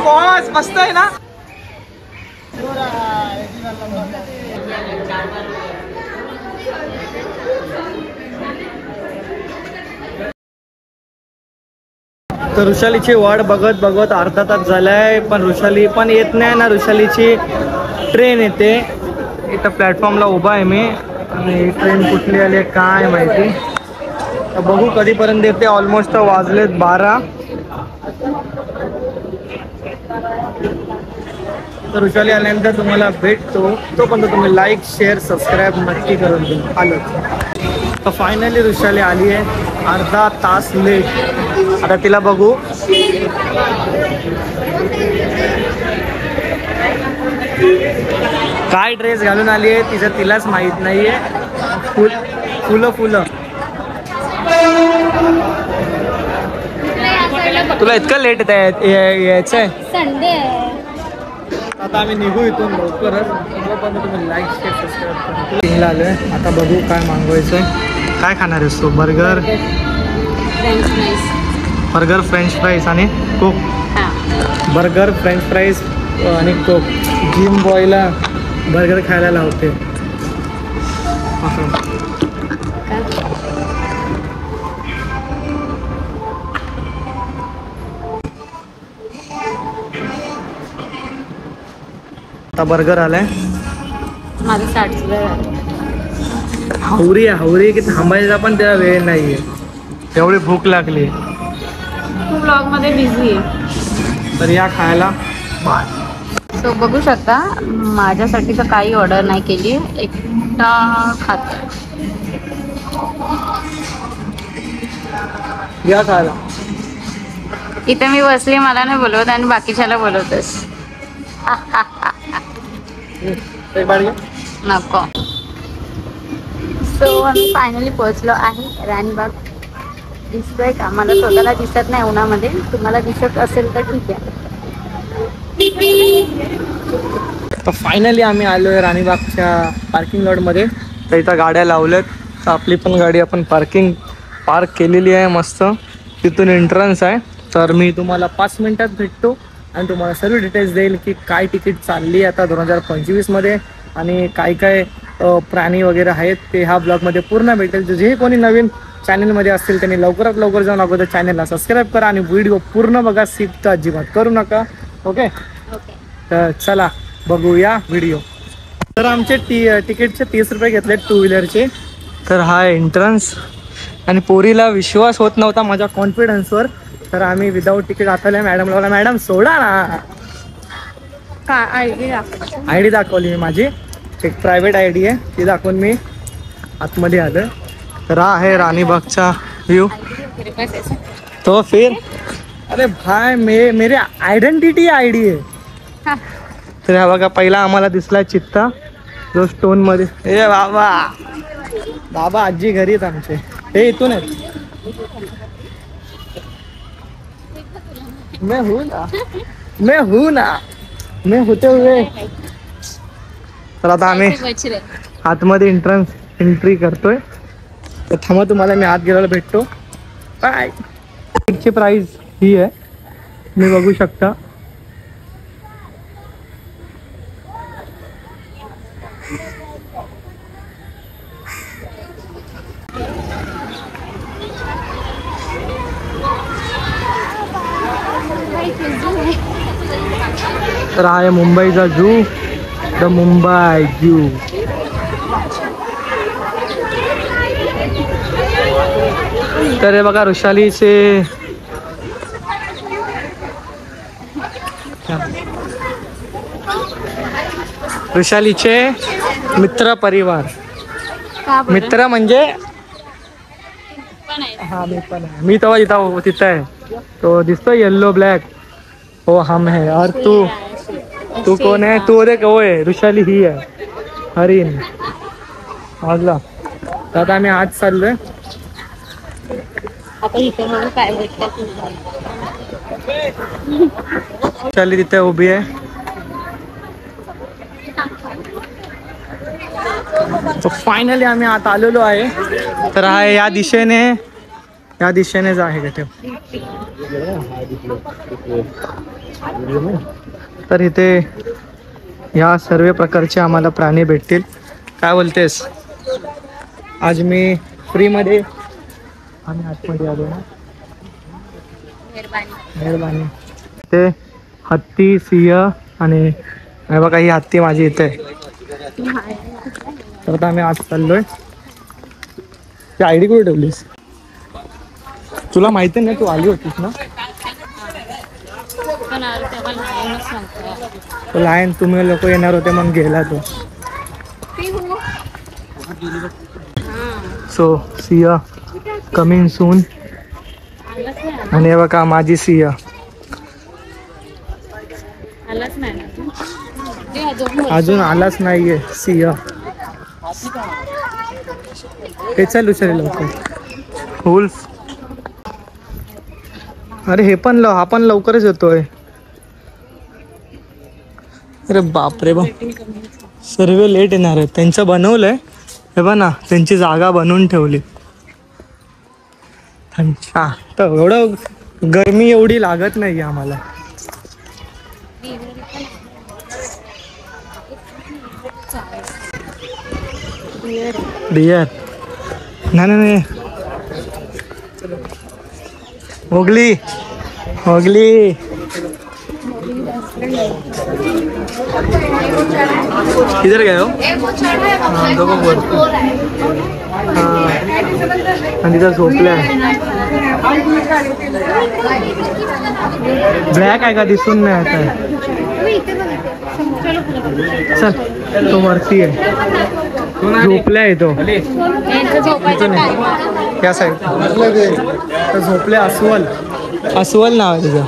Boss मस्त आहे ना. तर ऋषालीची वाट बघत बघत अर्धा तास झालाय, पण ऋषाली पण येत नाही ना. ऋषालीची ट्रेन येते. इथं प्लॅटफॉर्मला उभा आहे मी आणि ट्रेन कुठली आली काय माहिती. तर बघू कधीपर्यंत येते. ऑलमोस्ट वाजलेत 12. तर ऋषाली आल्यानंतर तुम्हाला भेटतो. तोपर्यंत तुम्ही लाईक शेअर सबस्क्राईब नक्की करून द्या. आलो तर फायनली ऋषाली आली आहे, अर्धा तास लेट. आता तिला बघू. काय ड्रेस घालून आली आहे तिचं तिलाच माहित नाहीये. फुलं फुलं. तुला इतकं लेट यायचंय. संडे आहे. आता आम्ही निघू इथून लवकरच. तुम्ही लाईक शेअर सबस्क्राईब करा. आलोय आता बघू काय मागवायचंय. काय खाणार आहेस तू? बर्गर फ्रेंच फ्राईज आणि कोक. बर्गर फ्रेंच फ्राईज आणि कोक. जिम बॉयला बर्गर खायला लावते. आता बर्गर आलाय. माझं 60 हावरी हावरी की थांबायचा पण त्याला वेळ नाहीये. एवढी भूक लागली. तू ब्लॉग मध्ये बिझी आहे. तर या खायला. सो बघू शकता माझ्यासाठी तर काही ऑर्डर नाही केली. एकटा खात. या खायला. इथे मी बसली, मला नाही बोलवत आणि बाकीच्याला बोलवतस. नको. सो आम्ही फायनली पोहोचलो आहे राणीबाग. दिसतोय का? मला स्वतःला दिसत नाही उन्हामध्ये. तुम्हाला दिसत असेल तर ठीक आहे. तर फायनली आम्ही आलो आहे राणीबागच्या पार्किंग लॉटमध्ये. तर इथं गाड्या लावल्यात. तर आपली पण गाडी आपण पार्क केलेली आहे मस्त. तिथून एंट्रन्स आहे. तर मी तुम्हाला 5 मिनिटात भेटतो आणि तुम्हाला सर्व डिटेल्स देईल की काय तिकीट चालली आता 2025मध्ये आणि काय काय प्राणी वगैरे आहेत ते ह्या ब्लॉगमध्ये पूर्ण भेटेल. जे कोणी नवीन चॅनलमध्ये असतील त्यांनी लवकरात लवकर जाऊन अगोदर चॅनलला सबस्क्राईब करा आणि व्हिडिओ पूर्ण बघा. स्किप तर अजिबात करू नका. ओके. तर चला बघूया व्हिडिओ. तर आमचे तिकीटचे 30 रुपये घेतले 2 व्हीलरचे. तर हा एंट्रन्स. आणि पोरीला विश्वास होत नव्हता माझ्या कॉन्फिडन्सवर. तर आम्ही विदाऊट तिकीट आतल्या मॅडमला बोला, मॅडम सोडा ना. आय डी दाखवली मी माझी. एक प्रायव्हेट आय डी आहे ती दाखवून मी आतमध्ये आलं. तर हा आहे राणीबागचा व्यू. तो फिर अरे भाई मेरे आयडेंटिटी आय डी आहे. तर हा बघा पहिला आम्हाला दिसला चित्ता जो स्टोन मध्ये. ए बाबा आजी घरी आहेत आमचे. हे इथून आहेत. मैं होते हुए. तर आता आम्ही आतमध्ये एंट्री करतोय. तर थांबा तुम्हाला मी आत गेल्याला भेटतो. बाय. तिकीटची प्राइस ही आहे मी बघू शकता. तर हा आहे मुंबईचा झू. The Mumbai zoo. तर हे बघा ऋषालीचे मित्र परिवार. मित्र म्हणजे हा मी पण आहे. मी तेव्हा तिथं आहे. तो दिसतो येल्लो ब्लॅक. हो हम है. और तू कोण आहे? तू देख वो आहे. ऋषाली ही आहे हरिण. वाजला. तर आता आम्ही आज चाललोय. आता इथे म्हणून काय भेटतात. चाली तिथे उभी आहे. तो फायनली आम्ही आता आलेलो आहे. तर हा या दिशेनेच आहे का ठेव. तर इथे या सर्व प्रकारचे आम्हाला प्राणी भेटतील. काय बोलतेस? आज मी फ्रीमध्ये आम्ही आतमध्ये आलो ना. मेहरबानी. ते हत्ती, सिंह आणि हे बघा ही हत्ती माझी इथे आहे. तर आता आम्ही आज चाललोय. ती आयडी कुठे ठेवलीस? तुला माहिती नाही, तू आली होतीस ना. लायन तुम्ही लोक येणार होते मग गेला तो. सो सिंह कमिंग सून. आणि हे बघा माझी सिंह अजून आलाच नाहीये सिंह. हे चल उचल लवकर. वुल्फ. अरे हे पण हा पण लवकरच येतोय. अरे बापरे बाप, सर्व लेट येणार आहे. त्यांचं बनवलंय हे बघ ना, त्यांची जागा बनवून ठेवली. अच्छा, तर एवढं गरमी एवढी लागत नाही आम्हाला. डियर नाही. मोगली किधर गए हो? आणि तिथं झोपल्या. ब्लॅक आहे का? दिसून नाही आता. चल तो वरती आहे, झोपल्या आहे तो. या साईड तर झोपल्या. अस्वल नाव आहे तुझं.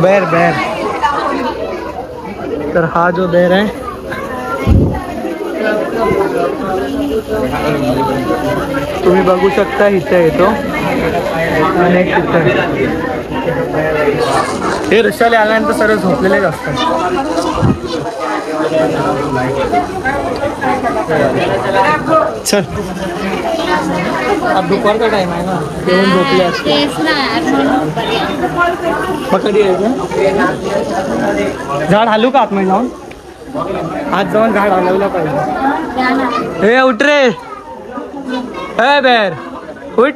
बेर. तर हा जो बेर आहे तुम्ही बघू शकता, इथे येतो. आणि हे ऋषाला आल्यानंतर सर्व झोपलेलेच असतात. चल, अब दुपारचा टाइम आहे ना, जेवण झोपले असते. मग कधी यायचं? झाड हलू का आतमध्ये जाऊन? आज जाऊन झाड हलवलं पाहिजे. हे उठ रे, हे बेर उठ.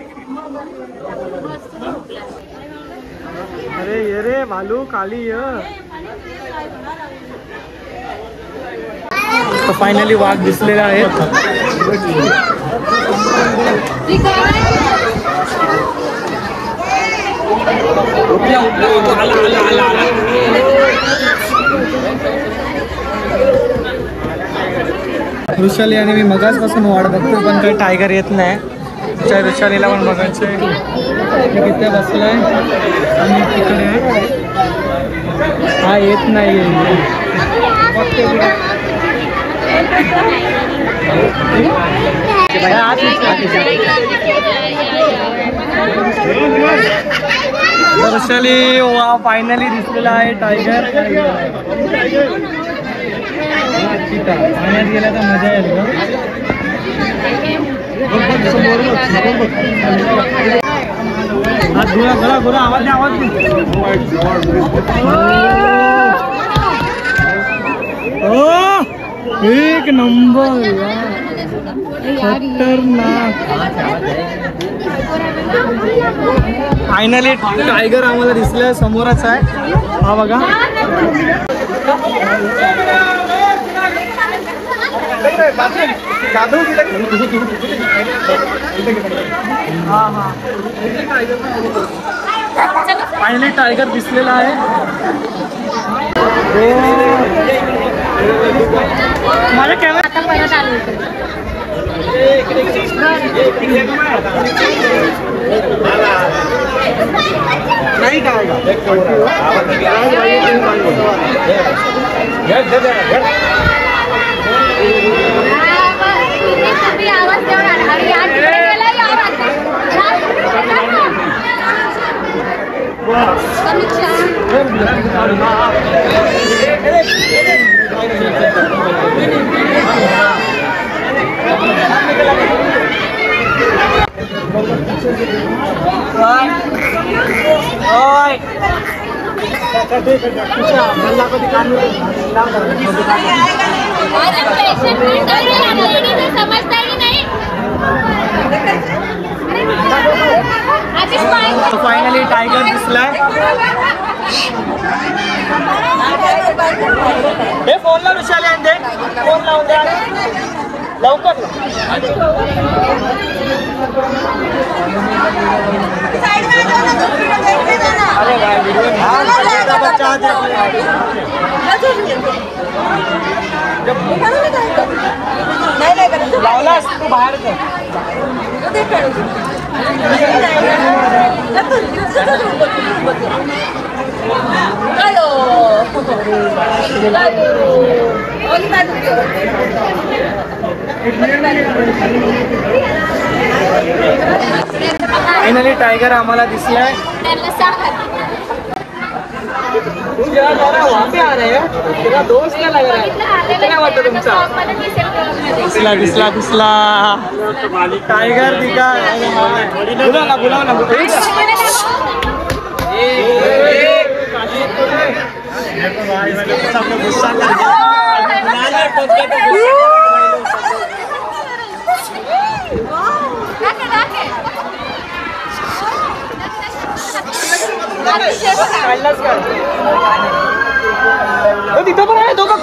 अरे ये रे भालू काली ये. तर फायनली वाघ दिसलेला आहे. ऋषाली आणि मी मगाचपासून वाट बघतो, पण काही टायगर येत नाही. त्या ऋषालीला पण बघायचं आहे. तिथे बसलाय आणि तिकडे हा येत नाही. ऋषाली वा फायनली दिसलेला आहे टायगर. पाण्यात गेला तर मजा येईल का? गोरा आवाज एक नंबर खतरनाक. फायनली टायगर आम्हाला दिसलं, समोरच आहे. हा बघा. फायनली टायगर दिसलेला आहे. माझ्या कॅमेरा आता परत आलो. नाही काय आवाज तो फायनली टायगर दिसलाय. हे फोनला विचारले आणि फोन लावून द्या लवकर. लावलास तू बाहेर फायनली टायगर आम्हाला दिसलाय. वहाँ पे आ रहे हैं, तेरा दोस्त क्या लग रहा है, क्या वाटतं तुमचा? दिसला दिसला दिसला टायगर दिखा. बुलाव ना तिथं पण आहे. तो बघ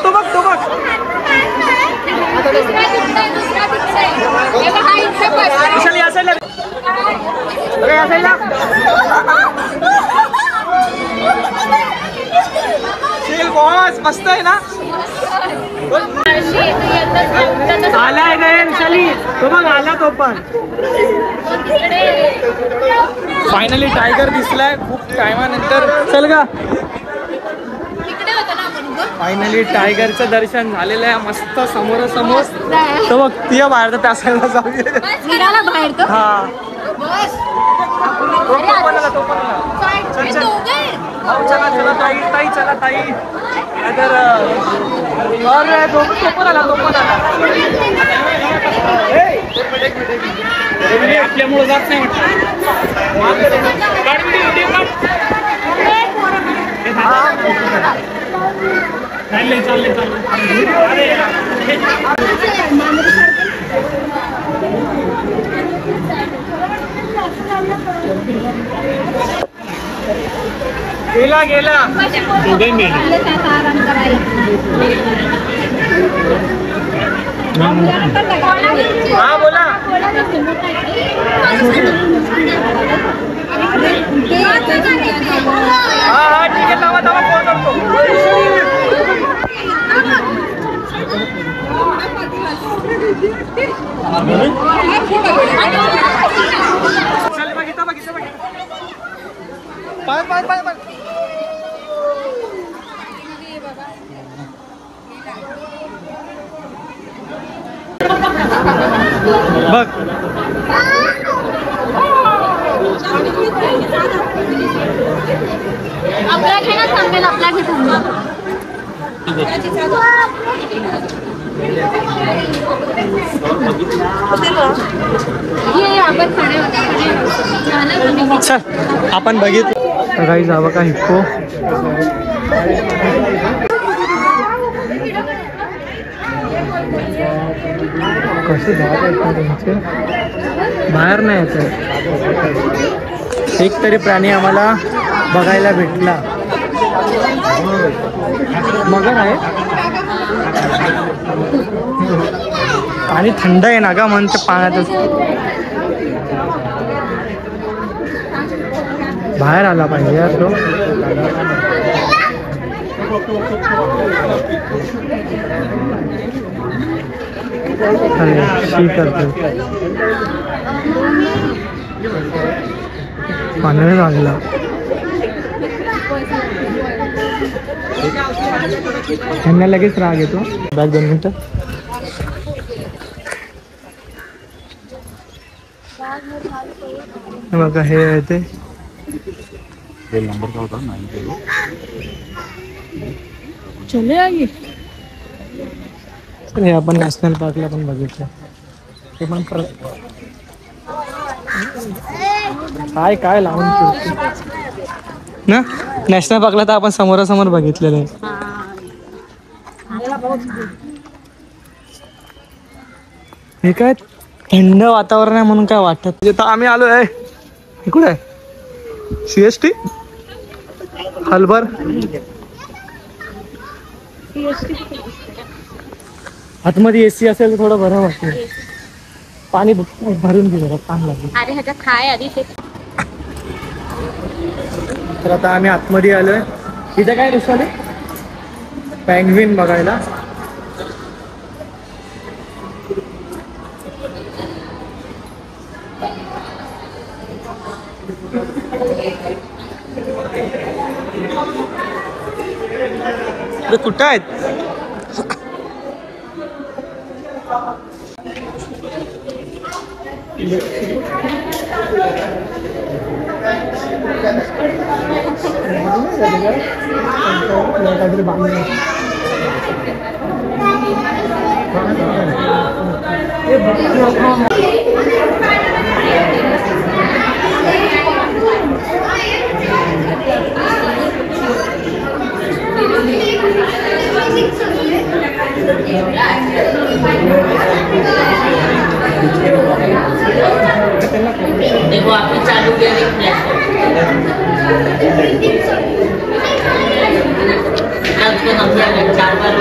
बॉस मस्त आहे ना. आलाय गए विशाली. तो बघ आला तो पण. फायनली टायगर दिसलाय खूप टायमानंतर. चल का फायनली टायगरचं दर्शन झालेलं आहे मस्त समोरासमोर. तो बघ तिया बाहेर प्यासायला जाऊया बाहेर. तो हा तो पण चला ताई चला ताई. तर तो पण आला. आपल्यामुळे जात नाही चालले. गेला हा बोला. हा ठीक आहे. थांबा फोन करतो. बघितलं पाय बघ. आपला घे ना सांगेल. आपला घे तुम्ही. चल आपण बघितलं काही जावं का हिप्पो. कसे जात आहेत त्यांचे बाहेर नाही येत आहे. एक तरी प्राणी आम्हाला बघायला भेटला. मगर आहे. पाणी थंड आहे ना गा म्हणते पाण्यातच. बाहेर आला पाहिजे यार तो. अरे शी करतो. पाण्याने लागला. त्यांना लगेच राग येतो. बॅग 2 मिनिटं. बघा हे आहे ते नंबर का होता 9 चले आगे. हे आपण नॅशनल पार्कला पण बघितलं. ते पण काय लावून ना नॅशनल पार्कला तर आपण समोरासमोर बघितलेलं आहे. हे काय थंड वातावरण आहे म्हणून काय वाटत. इथं आम्ही आलो आहे. कुठे आहे CST हलबर. आतमध्ये AC असेल तर थोडं बरं वाटतं. पाणी भरून घे जरा पाणी लागेल. अरे ह्याच्या खाय आधी ते. तर आता आम्ही आतमध्ये आलोय. इथे काय दिसलं पेंग्विन बघायला. कुठं आहेत? देखो आपने चालू किया उसको नंबर 4 बार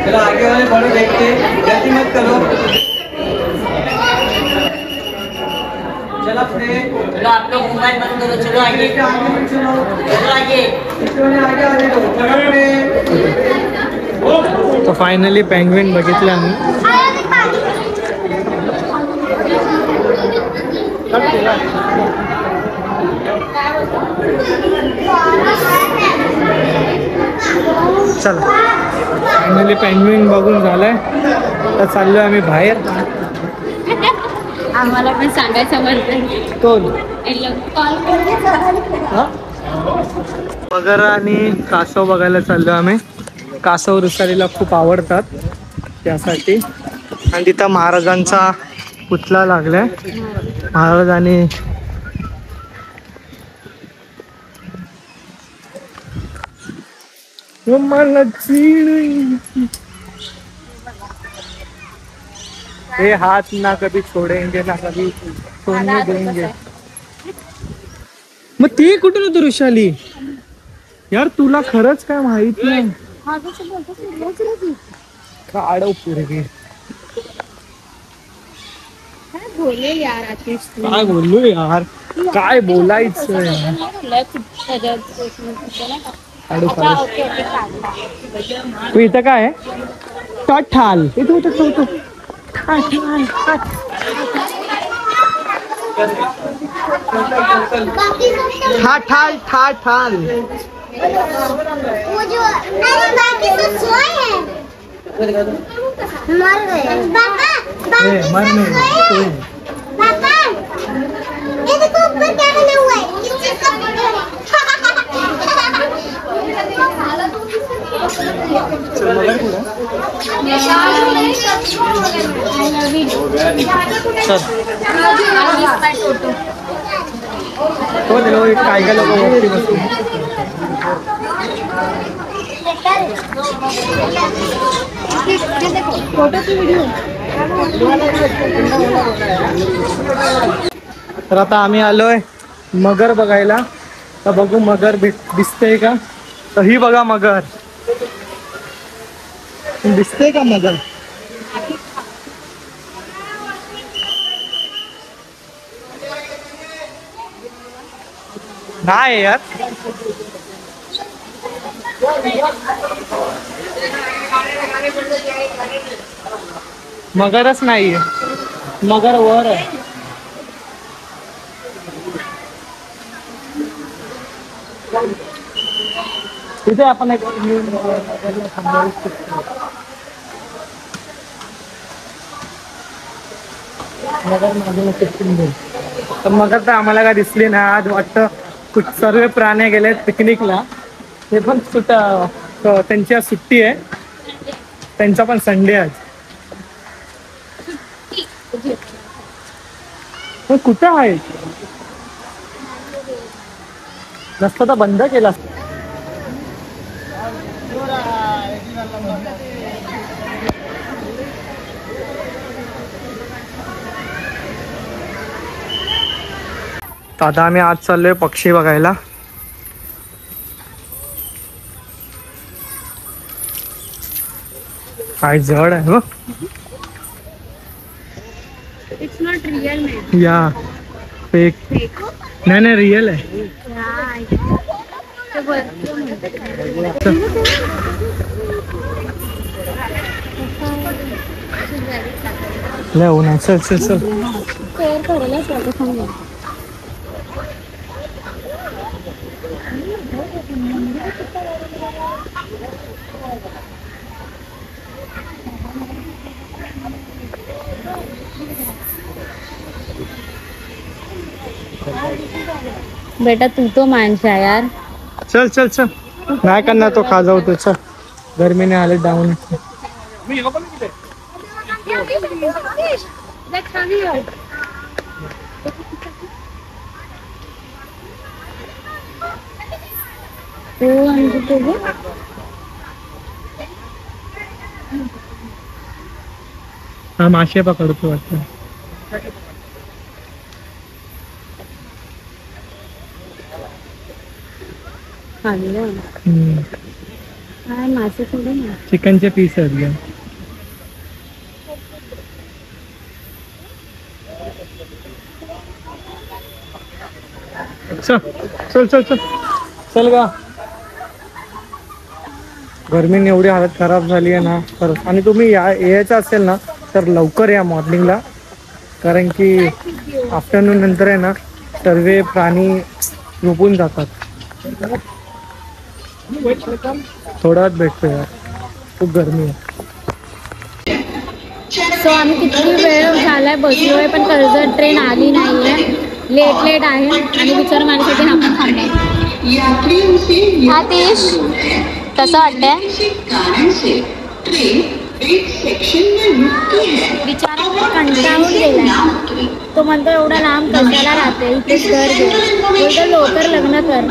चलो आगे वाले बड़े देखते गलती मत करो. चलो आप लोग मोबाइल बंद करो. चलो आगे चलो आगे. तो फायनली पेंग्विन बघितलं आम्ही. चला फायनली पेंग्विन बघून झालंय. तर चाललोय आम्ही बाहेर. आम्हाला पण सांगायचं म्हणतं. कोण कॉल मगर आणि कासव बघायला चाललो आम्ही. कासव रुसारीला खूप आवडतात त्यासाठी. आणि तिथं महाराजांचा पुतळा लागलाय. महाराजांनी मला हे हात ना कभी छोडेंगे ना कभी सोडने देंगे. मग ती कुठून होती ऋषाली यार? तुला खरंच काय माहित नाही. काढव पोरगी. काय बोललो यार? काय बोलायचं यार? तू इथं काय कठाल इथं होतं. ठाठाल ठाठाल. वो जो अरे बाकी सब सोए हैं मर गए पापा बाकी सब सोए हैं पापा ये देखो ऊपर क्या बना हुआ है किस चीज का फोटो है तो काय काय लोक वरती बसले. तर आता आम्ही आलोय मगर बघायला. तर बघू मगर दिसते का. तर ही बघा मगर दिसते का मगर. नाही यार मगरच नाहीये. मगर वर आहे. तिथे आपण एक तर मगर तर आम्हाला काय दिसली ना. आज वाटतं सर्व प्राणी गेलेत पिकनिकला. ते पण त्यांची आज सुट्टी आहे, त्यांचा पण संडे आज. पण कुठं आहे रस्ता तर बंद केला. आता आम्ही आज चाललोय पक्षी बघायला. काय जड आहे हो. इट्स नॉट रिअल या फेक नाही नाही रिअल आहे. नाही हो नाही. चल चल चल. बेटा तू तो माणसा यार. चल चल चल. नाही करणार तो खाजावतो. चल गरमीने आले डाऊन. हा मासे पकडतो वाटतं. मासे थोडे ना चिकनचे पीस आहेत घ्या. चल चल चल चल चल गा. गरमीने एवढी हालत खराब झाली आहे ना खरंच. आणि तुम्ही यायचं असेल ना तर लवकर या मॉर्निंगला, कारण की आफ्टरनून नंतर आहे ना सर्व प्राणी झोपून जातात. थोडाच भेटतो यार, खूप गरमी आहे. सो आम्ही किती वेळ झालाय बसलोय पण कर्जत ट्रेन आली नाहीये. लेट आहे आणि विचार माझ्यासाठी आपण थांबलाय. आतिश कसं वाटतंय? बिचारा कंटाळून गेलाय. तो म्हणतो एवढा लांब कशाला राहते, इथेच घर घे. बोलतो लवकर लग्न कर.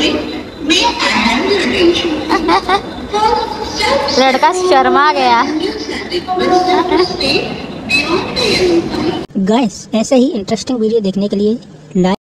लड़का शर्मा गया. गाइस ऐसे ही इंटरेस्टिंग वीडियो देखने के लिए लाइक